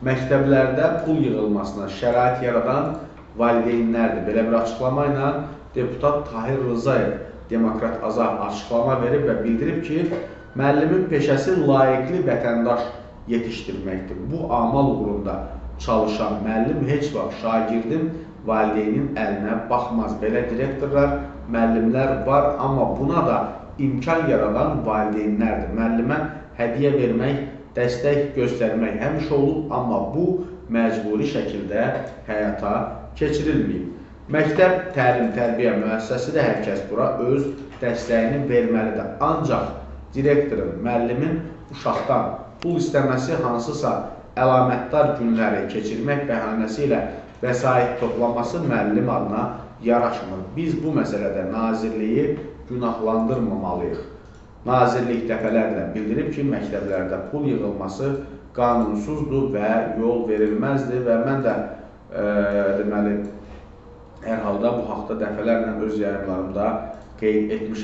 məktəblərdə pul yığılmasına şərait yaradan valideynlərdir. Belə bir açıqlama ilə deputat Tahir Rızayev Demokrat Azad açıqlama verib və bildirib ki, müəllimin peşəsi layiqli vətəndaş yetişdirməkdir. Bu amal uğrunda çalışan müəllim heç vaxt şagirdin, valideynin əlinə baxmaz. Belə direktorlar, müəllimlər var, amma buna da imkan yaradan valideynlərdir. Müəllimə hədiyyə vermək, dəstək göstərmək həmişə olub, amma bu məcburi şəkildə həyata keçirilməyib. Məktəb təlim-tərbiyə müəssisəsidir, hər kəs bura öz dəstəyini verməlidir. Ancaq direktorun, müəllimin uşaqdan pul istəməsi, hansısa əlamətdar günləri keçirmək bəhanəsi ilə vəsait toplaması müəllim adına yaraşmır. Biz bu məsələdə nazirliyi günahlandırmamalıyıq. Nazirlik dəfələrlə bildirib ki, məktəblərdə pul yığılması qanunsuzdur və yol verilməzdir və mən də deməli, hər halda bu haqda dəfələrlə öz yayımlarımda qeyd etmişəm.